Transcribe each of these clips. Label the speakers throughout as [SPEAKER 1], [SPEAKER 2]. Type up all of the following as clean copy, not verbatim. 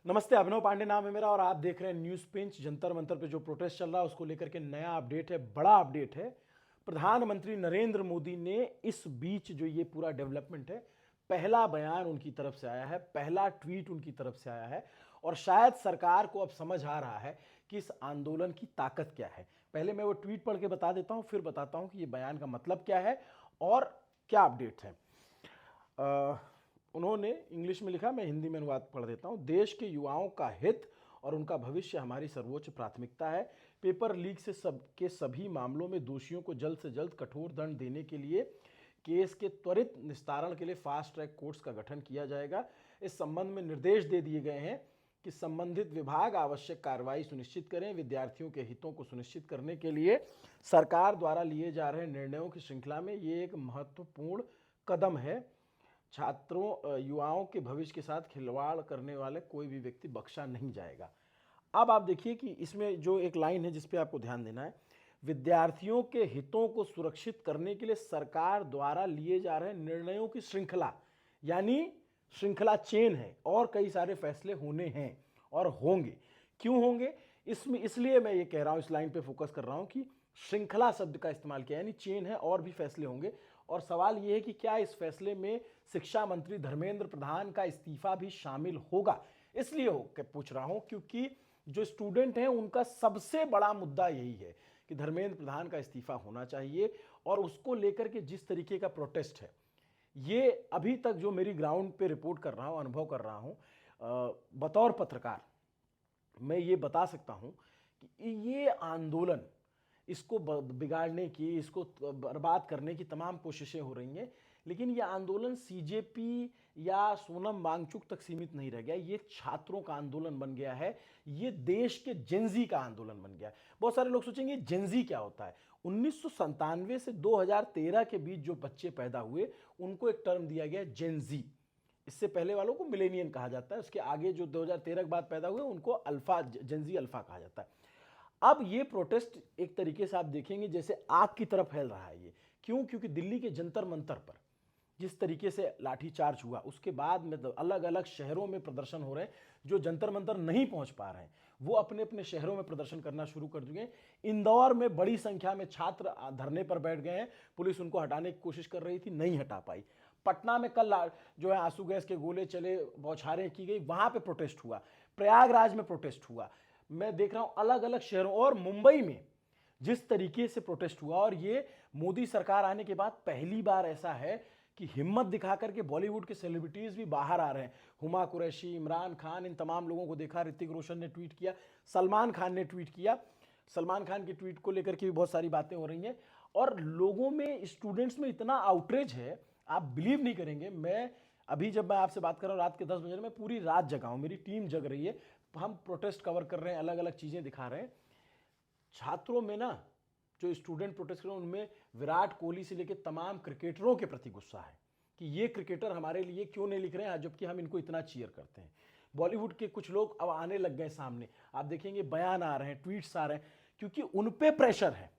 [SPEAKER 1] नमस्ते, अभिनव पांडे नाम है मेरा और आप देख रहे हैं न्यूज पिंच। जंतर मंतर पे जो प्रोटेस्ट चल रहा है उसको लेकर के नया अपडेट है, बड़ा अपडेट है। प्रधानमंत्री नरेंद्र मोदी ने इस बीच जो ये पूरा डेवलपमेंट है, पहला बयान उनकी तरफ से आया है, पहला ट्वीट उनकी तरफ से आया है और शायद सरकार को अब समझ आ रहा है कि इस आंदोलन की ताकत क्या है। पहले मैं वो ट्वीट पढ़ के बता देता हूं, फिर बताता हूं कि ये बयान का मतलब क्या है और क्या अपडेट है। उन्होंने इंग्लिश में लिखा, मैं हिंदी में अनुवाद पढ़ देता हूं। देश के युवाओं का हित और उनका भविष्य हमारी सर्वोच्च प्राथमिकता है। पेपर लीक के सभी मामलों में दोषियों को जल्द से जल्द कठोर दंड देने के लिए केस के त्वरित निस्तारण के लिए फास्ट ट्रैक कोर्ट्स का गठन किया जाएगा। इस संबंध में निर्देश दे दिए गए हैं कि संबंधित विभाग आवश्यक कार्रवाई सुनिश्चित करें। विद्यार्थियों के हितों को सुनिश्चित करने के लिए सरकार द्वारा लिए जा रहे निर्णयों की श्रृंखला में ये एक महत्वपूर्ण कदम है। छात्रों युवाओं के भविष्य के साथ खिलवाड़ करने वाले कोई भी व्यक्ति बख्शा नहीं जाएगा। अब आप देखिए कि इसमें जो एक लाइन है जिस पे आपको ध्यान देना है, विद्यार्थियों के हितों को सुरक्षित करने के लिए सरकार द्वारा लिए जा रहे निर्णयों की श्रृंखला, यानी श्रृंखला चेन है और कई सारे फैसले होने हैं और होंगे। क्यों होंगे? इसमें इसलिए मैं ये कह रहा हूं, इस लाइन पे फोकस कर रहा हूं कि श्रृंखला शब्द का इस्तेमाल किया, यानी चेन है और भी फैसले होंगे। और सवाल यह है कि क्या इस फैसले में शिक्षा मंत्री धर्मेंद्र प्रधान का इस्तीफा भी शामिल होगा। इसलिए पूछ रहा हूं क्योंकि जो स्टूडेंट हैं उनका सबसे बड़ा मुद्दा यही है कि धर्मेंद्र प्रधान का इस्तीफा होना चाहिए। और उसको लेकर के जिस तरीके का प्रोटेस्ट है, ये अभी तक जो मेरी ग्राउंड पे रिपोर्ट कर रहा हूं, अनुभव कर रहा हूं, बतौर पत्रकार मैं ये बता सकता हूं कि ये आंदोलन, इसको बिगाड़ने की, इसको बर्बाद करने की तमाम कोशिशें हो रही हैं, लेकिन ये आंदोलन सीजेपी या सोनम वांगचुक तक सीमित नहीं रह गया। ये छात्रों का आंदोलन बन गया है, ये देश के जेंजी का आंदोलन बन गया है। बहुत सारे लोग सोचेंगे जेंजी क्या होता है। 1997 से 2013 के बीच जो बच्चे पैदा हुए उनको एक टर्म दिया गया जेंजी। इससे पहले वालों को मिलेनियन कहा जाता है, उसके आगे जो 2013 के बाद पैदा हुए उनको अल्फा, जेंजी अल्फा कहा जाता है। अब ये प्रोटेस्ट एक तरीके से आप देखेंगे जैसे आग की तरफ फैल रहा है। ये क्यों? क्योंकि दिल्ली के जंतर मंतर पर जिस तरीके से लाठीचार्ज हुआ, उसके बाद मतलब अलग अलग शहरों में प्रदर्शन हो रहे हैं। जो जंतर मंतर नहीं पहुंच पा रहे हैं वो अपने अपने शहरों में प्रदर्शन करना शुरू कर चुके हैं। इंदौर में बड़ी संख्या में छात्र धरने पर बैठ गए हैं, पुलिस उनको हटाने की कोशिश कर रही थी, नहीं हटा पाई। पटना में कल जो है आंसू गैस के गोले चले, बौछारें की गई, वहां पे प्रोटेस्ट हुआ। प्रयागराज में प्रोटेस्ट हुआ। मैं देख रहा हूं अलग अलग शहरों और मुंबई में जिस तरीके से प्रोटेस्ट हुआ। और ये मोदी सरकार आने के बाद पहली बार ऐसा है कि हिम्मत दिखा करके बॉलीवुड के सेलिब्रिटीज भी बाहर आ रहे हैं। हुमा कुरैशी, इमरान खान, इन तमाम लोगों को देखा। ऋतिक रोशन ने ट्वीट किया, सलमान खान ने ट्वीट किया। सलमान खान के ट्वीट को लेकर के भी बहुत सारी बातें हो रही हैं और लोगों में, स्टूडेंट्स में इतना आउटरीच है, आप बिलीव नहीं करेंगे। मैं अभी जब मैं आपसे बात कर रहा हूं रात के 10 बजे, मैं पूरी रात जगा हूं, मेरी टीम जग रही है, हम प्रोटेस्ट कवर कर रहे हैं, अलग अलग चीजें दिखा रहे हैं। छात्रों में ना, जो स्टूडेंट प्रोटेस्ट कर रहे हैं उनमें विराट कोहली से लेकर तमाम क्रिकेटरों के प्रति गुस्सा है कि ये क्रिकेटर हमारे लिए क्यों नहीं लिख रहे हैं जबकि हम इनको इतना चीयर करते हैं। बॉलीवुड के कुछ लोग अब आने लग गए सामने, आप देखेंगे बयान आ रहे हैं, ट्वीट्स आ रहे हैं, क्योंकि उन पे प्रेशर है।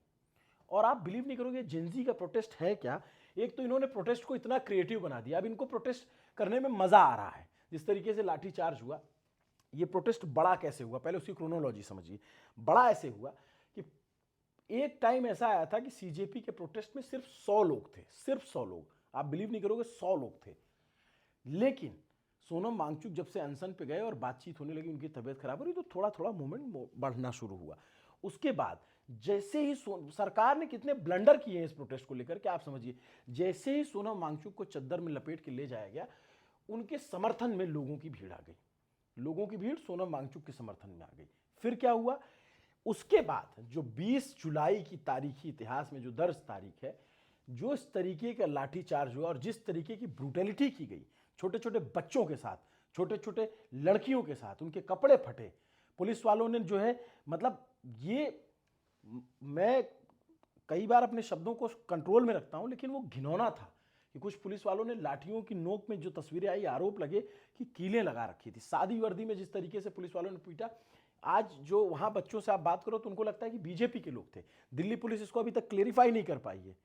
[SPEAKER 1] और आप बिलीव नहीं करोगे जेंजी का प्रोटेस्ट है क्या। एक तो इन्होंने प्रोटेस्ट को इतना क्रिएटिव बना दिया, अब इनको प्रोटेस्ट करने में मजा आ रहा है। जिस तरीके से लाठीचार्ज हुआ, ये प्रोटेस्ट बड़ा कैसे हुआ, पहले उसकी क्रोनोलॉजी समझिए। बड़ा ऐसे हुआ कि एक टाइम ऐसा आया था कि सीजेपी के प्रोटेस्ट में सिर्फ 100 लोग थे, सिर्फ 100 लोग, आप बिलीव नहीं करोगे, 100 लोग थे। लेकिन सोनम वांगचुक जब से अनशन पे गए और बातचीत होने लगी, उनकी तबीयत खराब हो रही, तो थोड़ा थोड़ा मूवमेंट बढ़ना शुरू हुआ। उसके बाद जैसे ही सरकार ने कितने ब्लंडर किए हैं इस प्रोटेस्ट को लेकर के आप समझिए। जैसे ही सोनम वांगचुक को चद्दर में लपेट के ले जाया गया, उनके समर्थन में लोगों की भीड़ आ गई, लोगों की भीड़ सोनम वांगचुक के समर्थन में आ गई। फिर क्या हुआ? उसके बाद जो 20 जुलाई की तारीखी इतिहास में जो दर्ज तारीख है, जो इस तरीके का लाठीचार्ज हुआ और जिस तरीके की ब्रूटैलिटी की गई, छोटे छोटे बच्चों के साथ, छोटे छोटे लड़कियों के साथ, उनके कपड़े फटे, पुलिस वालों ने जो है, मतलब ये, मैं कई बार अपने शब्दों को कंट्रोल में रखता हूं, लेकिन वो घिनौना था कि कुछ पुलिस वालों ने लाठियों की नोक में जो तस्वीरें आई, आरोप लगे कि कीलें लगा रखी थी। सादी वर्दी में जिस तरीके से पुलिस वालों ने पीटा, आज जो वहां बच्चों से आप बात करो तो उनको लगता है कि बीजेपी के लोग थे। दिल्ली पुलिस इसको अभी तक क्लेरिफाई नहीं कर पाई है।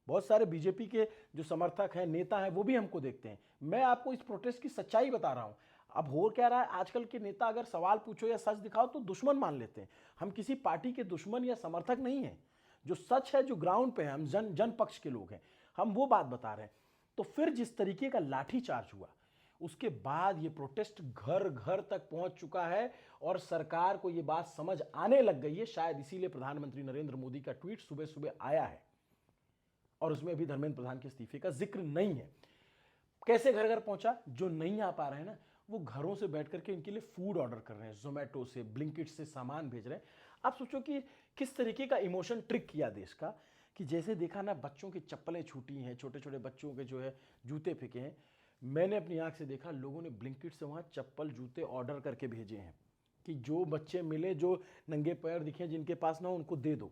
[SPEAKER 1] बहुत सारे बीजेपी के जो समर्थक हैं, नेता हैं, वो भी हमको देखते हैं। मैं आपको इस प्रोटेस्ट की सच्चाई बता रहा हूं। अब हो क्या रहा है, आजकल के नेता अगर सवाल पूछो या सच दिखाओ तो दुश्मन मान लेते हैं। हम किसी पार्टी के दुश्मन या समर्थक नहीं हैं। जो सच है, जो ग्राउंड पे है, हम जन पक्ष के लोग हैं, हम वो बात बता रहे हैं। तो फिर जिस तरीके का लाठीचार्ज हुआ, उसके बाद ये प्रोटेस्ट घर घर तक पहुंच चुका है और सरकार को ये बात समझ आने लग गई है। शायद इसीलिए प्रधानमंत्री नरेंद्र मोदी का ट्वीट सुबह सुबह आया है और उसमें अभी धर्मेंद्र प्रधान के इस्तीफे का जिक्र नहीं है। कैसे घर घर पहुंचा? जो नहीं आ पा रहे हैं ना, वो घरों से बैठ करके इनके लिए फूड ऑर्डर कर रहे हैं, जोमेटो से, ब्लिंकिट से सामान भेज रहे हैं। आप सोचो कि किस तरीके का इमोशन ट्रिक किया देश का, कि जैसे देखा ना, बच्चों की चप्पलें छूटी हैं, छोटे छोटे बच्चों के जो है जूते फेंके हैं। मैंने अपनी आंख से देखा, लोगों ने ब्लिंकिट से वहां चप्पल जूते ऑर्डर करके भेजे हैं कि जो बच्चे मिले, जो नंगे पैर दिखे, जिनके पास ना हो, उनको दे दो।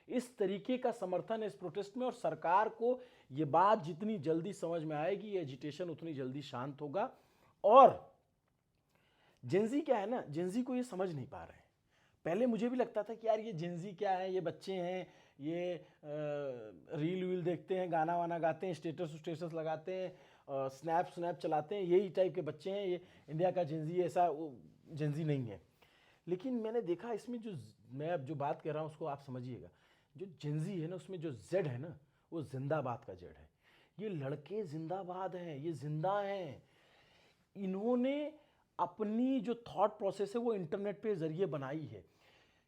[SPEAKER 1] इस तरीके का समर्थन है इस प्रोटेस्ट में, और सरकार को ये बात जितनी जल्दी समझ में आएगी, ये एजिटेशन उतनी जल्दी शांत होगा। और जेंजी क्या है ना, जेंजी को ये समझ नहीं पा रहे हैं। पहले मुझे भी लगता था कि यार ये जेंजी क्या है, ये बच्चे हैं, ये रील वील देखते हैं, गाना वाना गाते हैं, स्टेटस लगाते हैं, स्नैप चलाते हैं, यही टाइप के बच्चे हैं, ये इंडिया का जेंजी ऐसा जेंजी नहीं है। लेकिन मैंने देखा इसमें जो, मैं अब जो बात कर रहा हूँ उसको आप समझिएगा, जो जेंजी है ना, उसमें जो जेड है ना, वो जिंदाबाद का जेड है। ये लड़के जिंदाबाद हैं, ये जिंदा हैं। इन्होंने अपनी जो थॉट प्रोसेस है वो इंटरनेट पे जरिए बनाई है,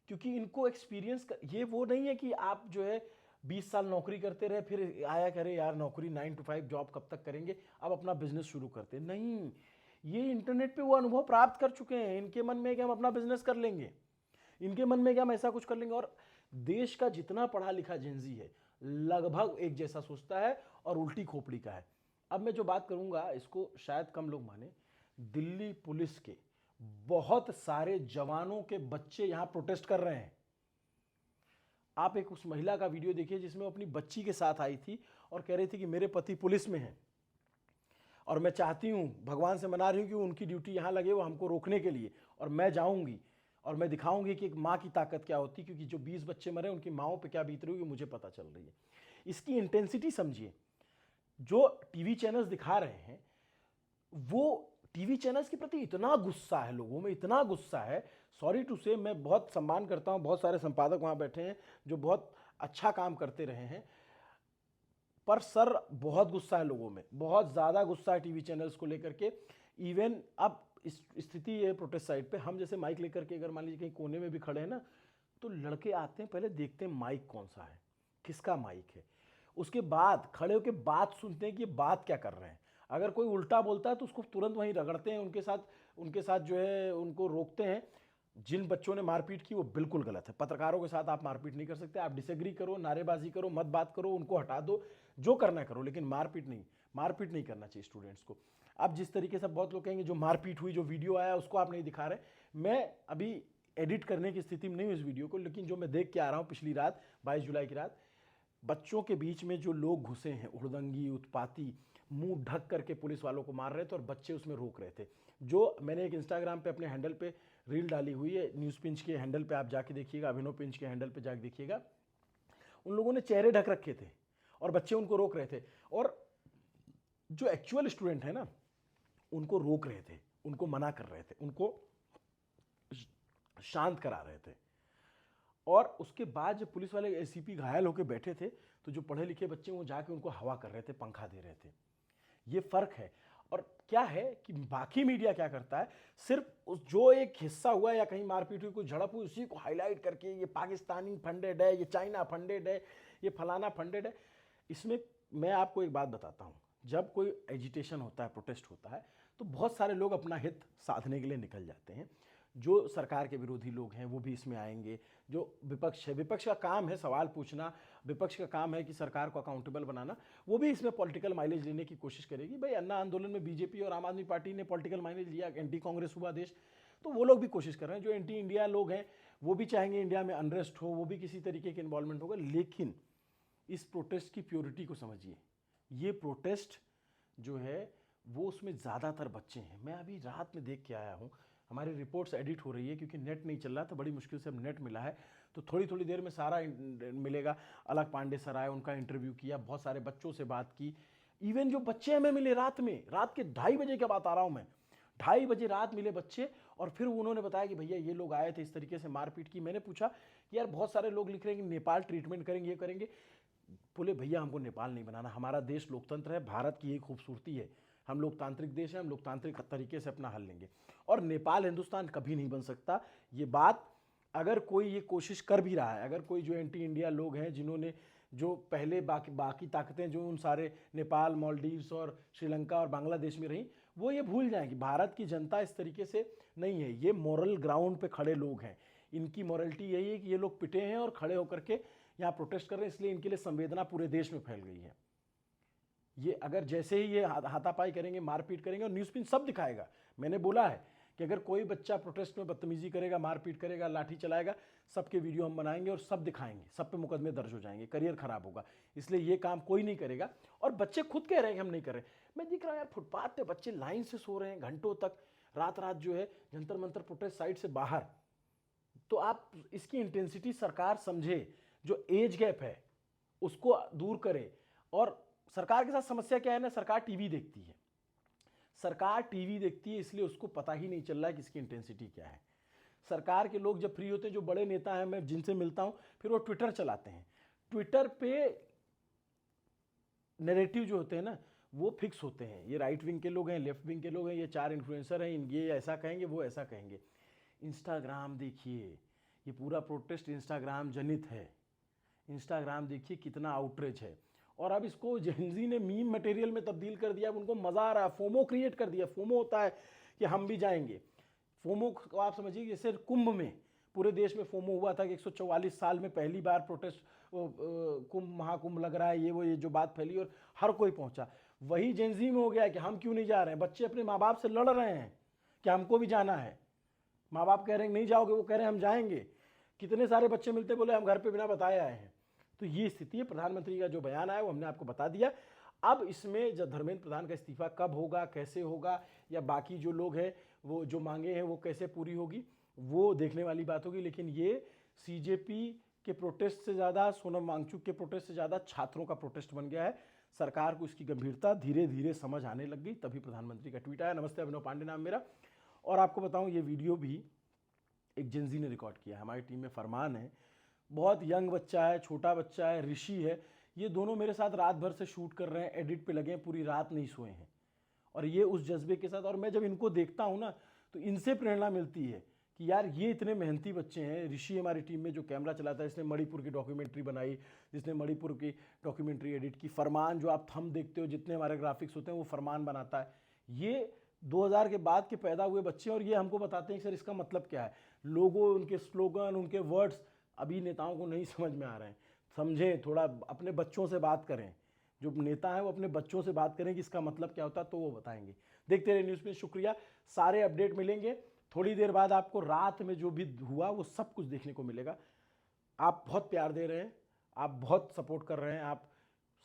[SPEAKER 1] क्योंकि इनको एक्सपीरियंस ये वो नहीं है कि आप जो है 20 साल नौकरी करते रहे, फिर आया करे यार नौकरी 9 to 5 जॉब कब तक करेंगे, अब अपना बिजनेस शुरू करते। नहीं, ये इंटरनेट पे वो अनुभव प्राप्त कर चुके हैं। इनके मन में कि हम अपना बिजनेस कर लेंगे, इनके मन में कि हम ऐसा कुछ कर लेंगे। और देश का जितना पढ़ा लिखा जेंजी है लगभग एक जैसा सोचता है और उल्टी खोपड़ी का है। अब मैं जो बात करूंगा इसको शायद कम लोग माने, दिल्ली पुलिस के बहुत सारे जवानों के बच्चे यहां प्रोटेस्ट कर रहे हैं। आप एक उस महिला का वीडियो देखिए जिसमें वो अपनी बच्ची के साथ आई थी और कह रही थी कि मेरे पति पुलिस में हैं और मैं चाहती हूं, भगवान से मना रही हूं कि उनकी ड्यूटी यहां लगे, वो हमको रोकने के लिए, और मैं जाऊंगी और मैं दिखाऊंगी कि एक माँ की ताकत क्या होती है, क्योंकि जो 20 बच्चे मरे उनकी माओं पे क्या बीत रही होगी मुझे पता चल रही है। इसकी इंटेंसिटी समझिए। जो टीवी चैनल्स दिखा रहे हैं, वो टीवी चैनल्स के प्रति इतना गुस्सा है लोगों में, इतना गुस्सा है, सॉरी टू से, मैं बहुत सम्मान करता हूं, बहुत सारे संपादक वहां बैठे हैं जो बहुत अच्छा काम करते रहे हैं, पर सर बहुत गुस्सा है लोगों में, बहुत ज्यादा गुस्सा है टीवी चैनल्स को लेकर के। इवन अब इस स्थिति है प्रोटेस्ट साइड पे, हम जैसे माइक लेकर के अगर मान लीजिए कहीं कोने में भी खड़े हैं ना, तो लड़के आते हैं, पहले देखते हैं माइक कौन सा है, किसका माइक है, उसके बाद खड़े होकर बात सुनते हैं कि ये बात क्या कर रहे हैं। अगर कोई उल्टा बोलता है तो उसको तुरंत वहीं रगड़ते हैं, उनके साथ जो है उनको रोकते हैं। जिन बच्चों ने मारपीट की वो बिल्कुल गलत है। पत्रकारों के साथ आप मारपीट नहीं कर सकते। आप डिसएग्री करो, नारेबाजी करो, मत बात करो, उनको हटा दो, जो करना करो, लेकिन मारपीट नहीं करना चाहिए स्टूडेंट्स को। अब जिस तरीके से बहुत लोग कहेंगे जो मारपीट हुई, जो वीडियो आया उसको आप नहीं दिखा रहे, मैं अभी एडिट करने की स्थिति में नहीं हूं इस वीडियो को, लेकिन जो मैं देख के आ रहा हूं पिछली रात 22 जुलाई की रात, बच्चों के बीच में जो लोग घुसे हैं, हुड़दंगी, उत्पाती, मुंह ढक करके पुलिस वालों को मार रहे थे और बच्चे उसमें रोक रहे थे। जो मैंने एक इंस्टाग्राम पे अपने हैंडल पे रील डाली हुई है, न्यूज़ पिंच के हैंडल पे आप जाके देखिएगा, अभिनव पिंच के हैंडल पे जाके देखिएगा, उन लोगों ने चेहरे ढक रखे थे और बच्चे उनको रोक रहे थे। और जो एक्चुअल स्टूडेंट है ना, उनको रोक रहे थे, उनको मना कर रहे थे, उनको शांत करा रहे थे। और उसके बाद जब पुलिस वाले एसीपी घायल होकर बैठे थे, तो जो पढ़े लिखे बच्चे वो जाके उनको हवा कर रहे थे, पंखा दे रहे थे। ये फर्क है। और क्या है कि बाकी मीडिया क्या करता है, सिर्फ उस जो एक हिस्सा हुआ या कहीं मारपीट हुई, कोई झड़प हुई, उसी को हाईलाइट करके ये पाकिस्तानी फंडेड है, ये चाइना फंडेड है, ये फलाना फंडेड है। इसमें मैं आपको एक बात बताता हूं, जब कोई एजिटेशन होता है, प्रोटेस्ट होता है, तो बहुत सारे लोग अपना हित साधने के लिए निकल जाते हैं। जो सरकार के विरोधी लोग हैं वो भी इसमें आएंगे। जो विपक्ष है, विपक्ष का काम है सवाल पूछना, विपक्ष का काम है कि सरकार को अकाउंटेबल बनाना, वो भी इसमें पॉलिटिकल माइलेज लेने की कोशिश करेगी। भाई अन्ना आंदोलन में बीजेपी और आम आदमी पार्टी ने पॉलिटिकल माइलेज लिया, एंटी कांग्रेस हुआ देश, तो वो लोग भी कोशिश कर रहे हैं। जो एंटी इंडिया लोग हैं वो भी चाहेंगे इंडिया में अनरेस्ट हो, वो भी किसी तरीके के इन्वॉल्वमेंट होगा। लेकिन इस प्रोटेस्ट की प्योरिटी को समझिए। ये प्रोटेस्ट जो है वो उसमें ज़्यादातर बच्चे हैं। मैं अभी रात में देख के आया हूँ, हमारी रिपोर्ट्स एडिट हो रही है क्योंकि नेट नहीं चल रहा था, बड़ी मुश्किल से अब नेट मिला है, तो थोड़ी थोड़ी देर में सारा मिलेगा। अलग पांडे सर आए, उनका इंटरव्यू किया, बहुत सारे बच्चों से बात की। इवन जो बच्चे हमें मिले रात में, रात के 2:30 बजे की बात आ रहा हूँ मैं, 2:30 बजे रात मिले बच्चे और फिर उन्होंने बताया कि भैया ये लोग आए थे, इस तरीके से मारपीट की। मैंने पूछा कि यार बहुत सारे लोग लिख रहे हैं कि नेपाल ट्रीटमेंट करेंगे, ये करेंगे। बोले भैया हमको नेपाल नहीं बनाना, हमारा देश लोकतंत्र है, भारत की एक खूबसूरती है, हम लोकतांत्रिक देश हैं, हम लोकतांत्रिक तरीके से अपना हल लेंगे और नेपाल हिंदुस्तान कभी नहीं बन सकता। ये बात अगर कोई ये कोशिश कर भी रहा है, अगर कोई जो एंटी इंडिया लोग हैं जिन्होंने जो पहले बाकी ताकतें जो उन सारे नेपाल, मालदीव्स और श्रीलंका और बांग्लादेश में रहीं, वो ये भूल जाएं कि भारत की जनता इस तरीके से नहीं है। ये मॉरल ग्राउंड पे खड़े लोग हैं, इनकी मॉरलिटी यही है कि ये लोग पिटे हैं और खड़े होकर के यहाँ प्रोटेस्ट कर रहे हैं, इसलिए इनके लिए संवेदना पूरे देश में फैल गई है। ये अगर जैसे ही ये हाथापाई करेंगे, मारपीट करेंगे, और न्यूज़ पिन सब दिखाएगा। मैंने बोला है कि अगर कोई बच्चा प्रोटेस्ट में बदतमीजी करेगा, मारपीट करेगा, लाठी चलाएगा, सबके वीडियो हम बनाएंगे और सब दिखाएंगे, सब पे मुकदमे दर्ज हो जाएंगे, करियर खराब होगा। इसलिए ये काम कोई नहीं करेगा। और बच्चे खुद कह रहे हैं कि हम नहीं कर रहे। मैं दिख रहा हूँ यार, फुटपाथ पे बच्चे लाइन से सो रहे हैं घंटों तक, रात रात जो है जंतर मंतर प्रोटेस्ट साइट से बाहर। तो आप इसकी इंटेंसिटी सरकार समझे, जो एज गैप है उसको दूर करे। और सरकार के साथ समस्या क्या है ना, सरकार टीवी देखती है, सरकार टीवी देखती है, इसलिए उसको पता ही नहीं चल रहा है कि इसकी इंटेंसिटी क्या है। सरकार के लोग जब फ्री होते हैं, जो बड़े नेता हैं मैं जिनसे मिलता हूं, फिर वो ट्विटर चलाते हैं। ट्विटर पे नैरेटिव जो होते हैं ना, वो फिक्स होते हैं। ये राइट विंग के लोग हैं, लेफ्ट विंग के लोग हैं, ये 4 इन्फ्लुएंसर हैं, ये ऐसा कहेंगे, वो ऐसा कहेंगे। इंस्टाग्राम देखिए, ये पूरा प्रोटेस्ट इंस्टाग्राम जनित है। इंस्टाग्राम देखिए कितना आउटरीच है। और अब इसको जेनजी ने मीम मटेरियल में तब्दील कर दिया। अब उनको मज़ा आ रहा है, फोमो क्रिएट कर दिया। फोमो होता है कि हम भी जाएंगे। फोमो को आप समझिए जैसे कुंभ में पूरे देश में फोमो हुआ था कि 144 साल में पहली बार प्रोटेस्ट कुंभ महाकुंभ लग रहा है, ये जो बात फैली और हर कोई पहुंचा। वही जेनजी में हो गया कि हम क्यों नहीं जा रहे हैं। बच्चे अपने माँ बाप से लड़ रहे हैं कि हमको भी जाना है। माँ बाप कह रहे हैं नहीं जाओगे, वो कह रहे हैं हम जाएंगे। कितने सारे बच्चे मिलते बोले हम घर पे बिना बताए आए हैं। तो ये स्थिति है। प्रधानमंत्री का जो बयान आया वो हमने आपको बता दिया। अब इसमें जब धर्मेंद्र प्रधान का इस्तीफा कब होगा, कैसे होगा, या बाकी जो लोग हैं वो जो मांगे हैं वो कैसे पूरी होगी, वो देखने वाली बात होगी। लेकिन ये सीजेपी के प्रोटेस्ट से ज़्यादा, सोनम वांगचुक के प्रोटेस्ट से ज़्यादा छात्रों का प्रोटेस्ट बन गया है। सरकार को इसकी गंभीरता धीरे धीरे समझ आने लग गई, तभी प्रधानमंत्री का ट्वीट आया। नमस्ते, अभिनव पांडे नाम मेरा। और आपको बताऊं, ये वीडियो भी एक जेनजी ने रिकॉर्ड किया है। हमारी टीम में फरमान है, बहुत यंग बच्चा है, छोटा बच्चा है, ऋषि है। ये दोनों मेरे साथ रात भर से शूट कर रहे हैं, एडिट पे लगे हैं, पूरी रात नहीं सोए हैं। और ये उस जज्बे के साथ, और मैं जब इनको देखता हूँ ना तो इनसे प्रेरणा मिलती है कि यार ये इतने मेहनती बच्चे हैं। ऋषि हमारी टीम में जो कैमरा चलाता है, इसने मणिपुर की डॉक्यूमेंट्री बनाई, जिसने मणिपुर की डॉक्यूमेंट्री एडिट की। फरमान जो आप थंब देखते हो, जितने हमारे ग्राफिक्स होते हैं वो फरमान बनाता है। ये 2000 के बाद के पैदा हुए बच्चे, और ये हमको बताते हैं कि सर इसका मतलब क्या है। लोगों, उनके स्लोगन, उनके वर्ड्स अभी नेताओं को नहीं समझ में आ रहे हैं। समझें, थोड़ा अपने बच्चों से बात करें। जो नेता है वो अपने बच्चों से बात करें कि इसका मतलब क्या होता है, तो वो बताएंगे। देखते रहिए न्यूज़ में। शुक्रिया। सारे अपडेट मिलेंगे थोड़ी देर बाद आपको। रात में जो भी हुआ वो सब कुछ देखने को मिलेगा। आप बहुत प्यार दे रहे हैं, आप बहुत सपोर्ट कर रहे हैं, आप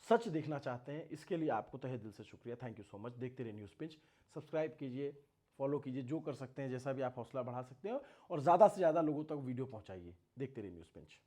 [SPEAKER 1] सच देखना चाहते हैं, इसके लिए आपको तहे दिल से शुक्रिया। Thank you so much. देखते रहिए न्यूज़ पिंच। सब्सक्राइब कीजिए, फॉलो कीजिए, जो कर सकते हैं, जैसा भी आप हौसला बढ़ा सकते हो, और ज़्यादा से ज़्यादा लोगों तक वीडियो पहुंचाइए। देखते रहिए न्यूज़ पिंच।